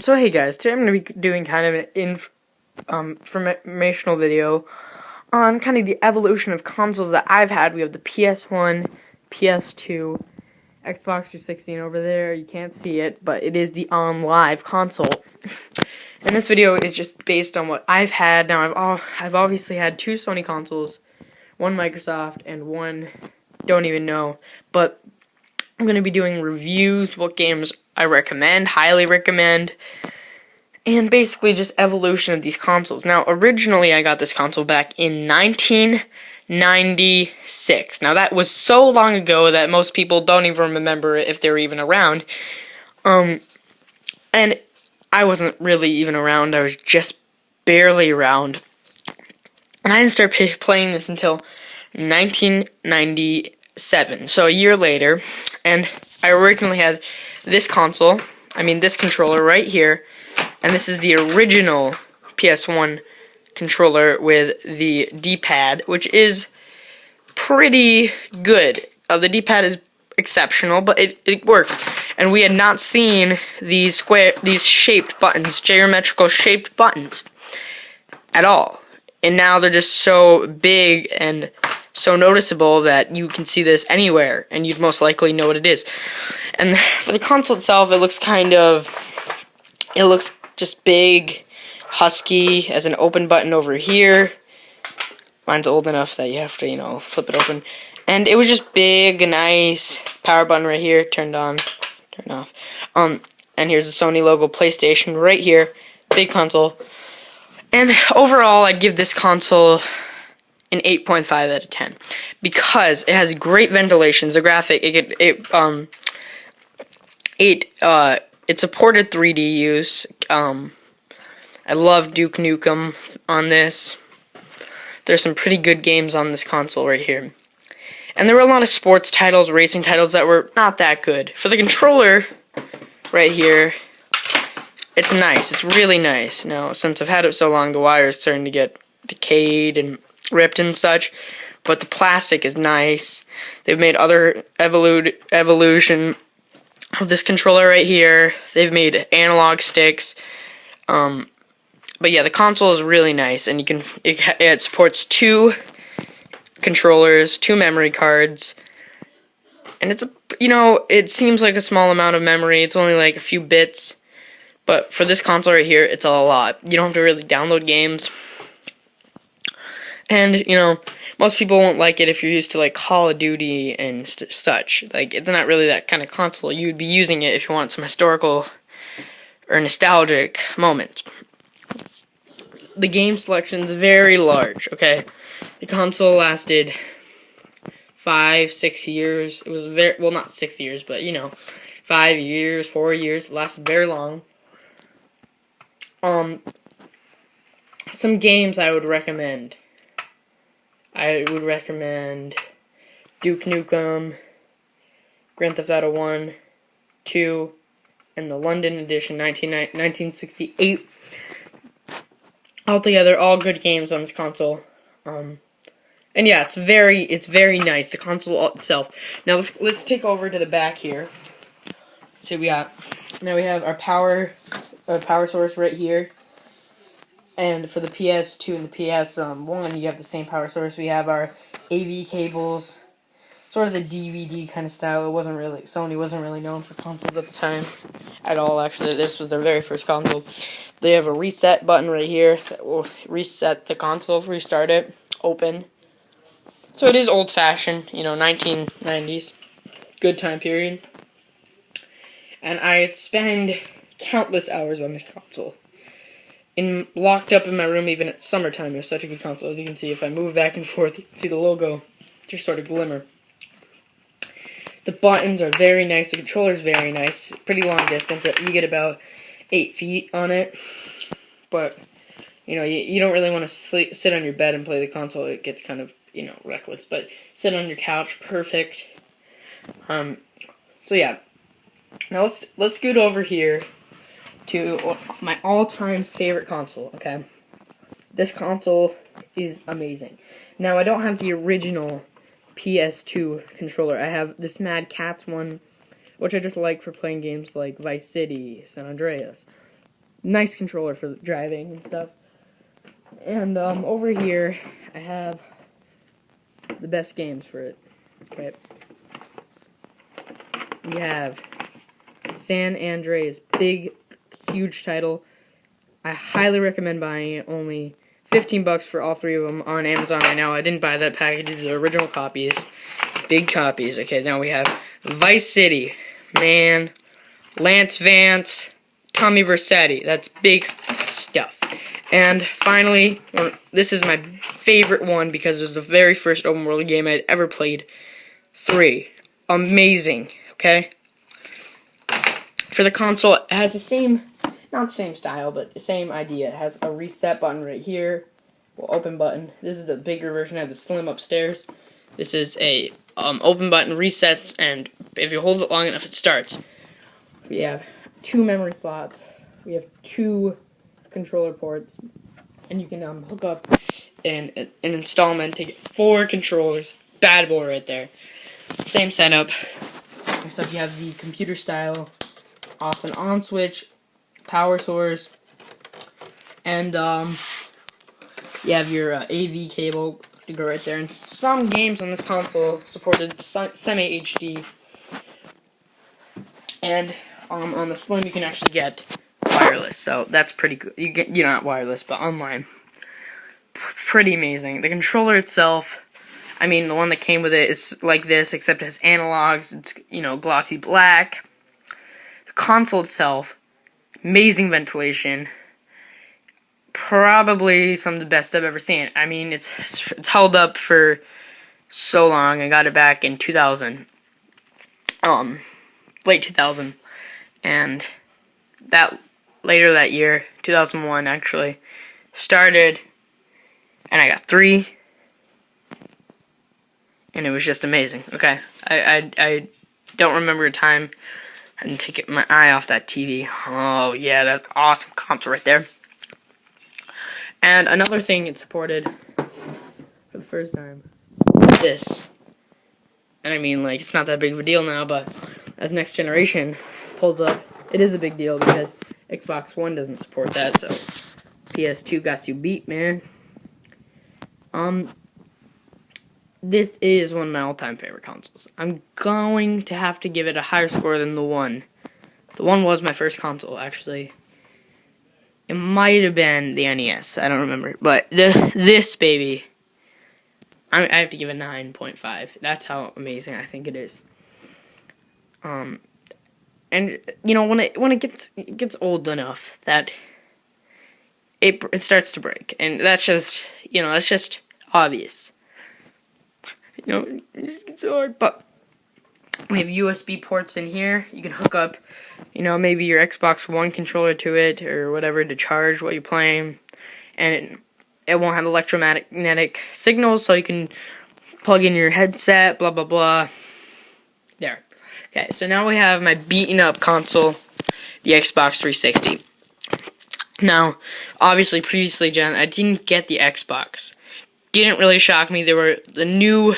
So hey guys, today I'm going to be doing kind of an informational video on kind of the evolution of consoles that I've had. We have the PS1, PS2, Xbox 360 over there. You can't see it, but it is the on-live console. And this video is just based on what I've had. Now I've obviously had two Sony consoles, one Microsoft and one don't even know, but I'm going to be doing reviews, what games I recommend, highly recommend, and basically just evolution of these consoles. Now, originally I got this console back in 1996. Now, that was so long ago that most people don't even remember it if they were even around. And I wasn't really even around. I was just barely around. And I didn't start playing this until 1997, so a year later. And I originally had this console, this controller right here, and this is the original PS1 controller with the D-pad, which is pretty good. The D-pad is exceptional, but it works. And we had not seen these shaped buttons, geometrical shaped buttons, at all. And now they're just so big and so noticeable that you can see this anywhere, and you'd most likely know what it is. And for the console itself, it looks just big, husky, has an open button over here. Mine's old enough that you have to, flip it open. And it was just big, nice, power button right here, turned on, turned off. And here's the Sony logo, PlayStation right here, big console. And overall, I'd give this console an 8.5 out of 10 because it has great ventilation. The graphic, it supported 3D use. I love Duke Nukem on this. There's some pretty good games on this console right here. And there were a lot of sports titles, racing titles that were not that good. For the controller right here, it's nice. It's really nice. Now, since I've had it so long, the wire is starting to get decayed and ripped and such. But the plastic is nice. They've made other evolution of this controller right here. They've made analog sticks. But yeah, the console is really nice, and it supports two controllers, two memory cards, and it seems like a small amount of memory. It's only like a few bits, but for this console right here, it's a lot. You don't have to really download games, and most people won't like it if you're used to like Call of Duty and such. Like, it's not really that kind of console. You'd be using it if you want some historical or nostalgic moments. The game selection is very large, okay? The console lasted 5-6 years. It was not 6 years, but 5 years, 4 years. It lasted very long. Some games I would recommend. I would recommend Duke Nukem, Grand Theft Auto 1, 2, and the London edition, 1968. Altogether, all good games on this console. And yeah, it's very nice, the console itself. Now let's take over to the back here. So we have our power source right here. And for the PS2 and the PS1, you have the same power source. We have our AV cables, sort of the DVD kind of style. Sony wasn't really known for consoles at the time at all. Actually, this was their very first console. They have a reset button right here that will reset the console, restart it, open. So it is old-fashioned, 1990s, good time period. And I spend countless hours on this console. Locked up in my room, even at summertime, it was such a good console. As you can see, if I move back and forth, you can see the logo just sort of glimmer. The buttons are very nice. The controller is very nice. Pretty long distance. You get about 8 feet on it. But, you don't really want to sit on your bed and play the console. It gets kind of, reckless. But sit on your couch, perfect. So yeah. Now let's scoot over here to my all-time favorite console, okay? This console is amazing. Now, I don't have the original PS2 controller. I have this Mad Catz one, which I just like for playing games like Vice City, San Andreas. Nice controller for driving and stuff. And over here, I have the best games for it. Okay. We have San Andreas, big, huge title. I highly recommend buying it. Only $15 for all three of them on Amazon right now. I didn't buy that package. These are original copies. Big copies. Okay, now we have Vice City. Man. Lance Vance. Tommy Vercetti. That's big stuff. And finally, this is my favorite one because it was the very first open world game I'd ever played. 3. Amazing. Okay? For the console, it has the same, not the same style, but the same idea. It has a reset button right here. Well, open button. This is the bigger version. I have the slim upstairs. This is a open button, resets, and if you hold it long enough, it starts. We have 2 memory slots. We have 2 controller ports, and you can hook up an installment to get 4 controllers. Bad boy right there. Same setup, except you have the computer style off and on switch, power source, and you have your AV cable to go right there. And some games on this console supported semi HD, and on the Slim you can actually get wireless, so that's pretty good. You're not wireless, but online. Pretty amazing. The controller itself, I mean, the one that came with it is like this, except it has analogs. It's, glossy black. The console itself, amazing ventilation. Probably some of the best I've ever seen. I mean, it's held up for so long. I got it back in 2000, late 2000, and that later that year, 2001 actually, started, and I got 3, and it was just amazing. Okay, I don't remember a time I didn't take my eye off that TV. Oh yeah, that's awesome console right there. And another thing it supported for the first time, this. And I mean, like, it's not that big of a deal now, but as next generation pulls up, it is a big deal because Xbox One doesn't support that, so PS2 got you beat, man. This is one of my all-time favorite consoles. I'm going to have to give it a higher score than the One. The One was my first console, actually. It might have been the NES. I don't remember. But this baby, I have to give it 9.5. That's how amazing I think it is. And when it gets old enough that it starts to break, and that's just obvious. It just gets so hard. But we have USB ports in here. You can hook up, maybe your Xbox One controller to it or whatever to charge what you're playing. And it won't have electromagnetic signals, so you can plug in your headset, blah, blah, blah. There. Okay, so now we have my beaten up console, the Xbox 360. Now, obviously, previously, Jen, I didn't get the Xbox. Didn't really shock me. They were the new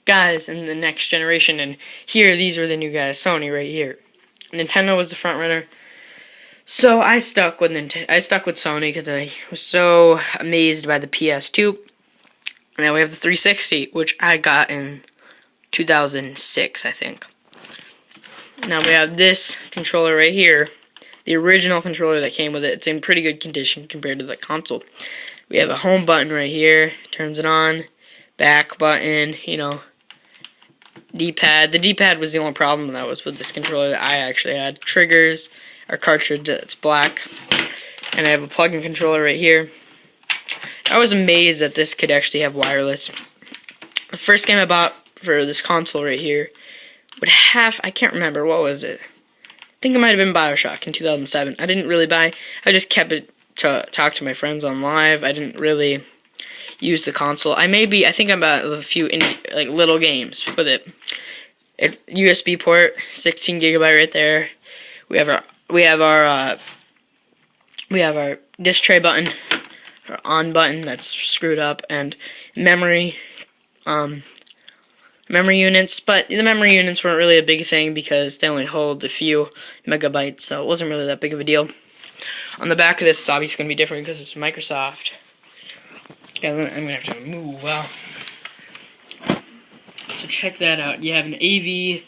guys in the next generation, and these were the new guys. Sony right here. Nintendo was the front runner, so I stuck with Sony because I was so amazed by the PS2. And then we have the 360, which I got in 2006, I think. Now we have this controller right here, the original controller that came with it. It's in pretty good condition compared to the console. We have a home button right here, turns it on, back button, D-pad. The D-pad was the only problem that was with this controller that I actually had. Triggers, our cartridge that's black, and I have a plug-in controller right here. I was amazed that this could actually have wireless. The first game I bought for this console right here would have, I can't remember, what was it? I think it might have been BioShock in 2007. I didn't really buy, I just kept it to talk to my friends on live. I didn't really use the console. I think I bought a few little games with it. USB port, 16 gigabyte right there. We have our disc tray button, our on button that's screwed up, and memory units. But the memory units weren't really a big thing because they only hold a few megabytes, so it wasn't really that big of a deal. On the back of this, it's obviously going to be different because it's Microsoft. Okay, I'm going to have to move. Wow. So check that out. You have an AV,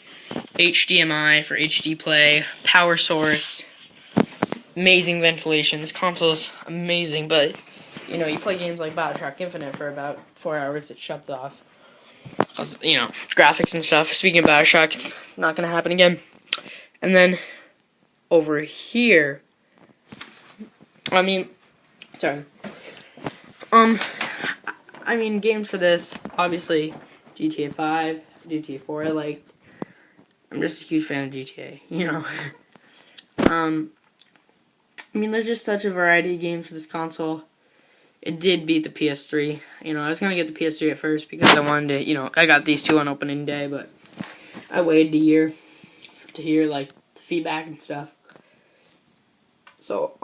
HDMI for HD play, power source, amazing ventilation. This console's amazing, but you know, you play games like Bioshock Infinite for about 4 hours, it shuts off. You know, graphics and stuff. Speaking of Bioshock, it's not gonna happen again. And then over here, I mean, games for this, obviously, GTA 5, GTA 4, I'm just a huge fan of GTA, you know. There's just such a variety of games for this console. It did beat the PS3. You know, I was going to get the PS3 at first because I wanted to, you know, I got these two on opening day, but I waited a year to hear, the feedback and stuff. So,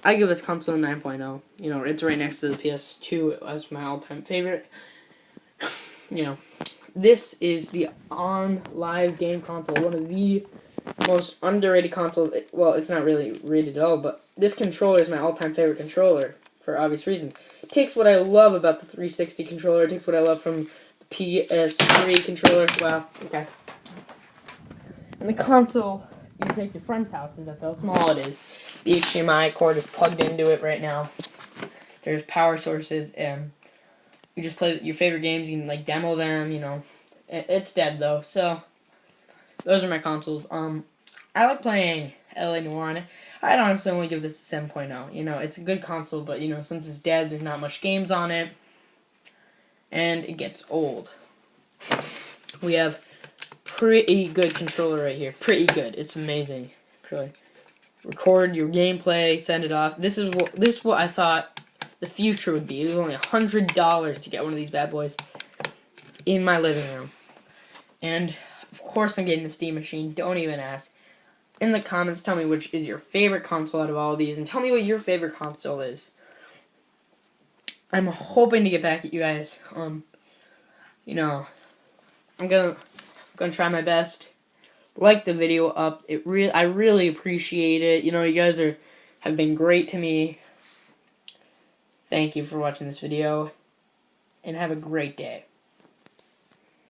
I give this console a 9.0. You know, it's right next to the PS2. It was my all-time favorite. You know, this is the on-live game console. One of the most underrated consoles. Well, it's not really rated at all, but this controller is my all-time favorite controller for obvious reasons. It takes what I love about the 360 controller. It takes what I love from the PS3 controller. Wow, okay. And the console, you can take to friends' houses. That's how small it is. The HDMI cord is plugged into it right now. There's power sources, and you just play your favorite games. You can, demo them, you know. It's dead, though, so those are my consoles. I like playing LA Noire on it. I'd honestly only give this a 7.0. You know, it's a good console, but, you know, since it's dead, there's not much games on it, and it gets old. We have pretty good controller right here. Pretty good. It's amazing. Actually, record your gameplay, send it off. This is what I thought the future would be. It was only $100 to get one of these bad boys in my living room. And of course I'm getting the Steam machine. Don't even ask. In the comments, tell me which is your favorite console out of all of these, and tell me what your favorite console is. I'm hoping to get back at you guys. You know, I'm gonna try my best. Like the video up. I really appreciate it. You know, you guys have been great to me. Thank you for watching this video, and have a great day.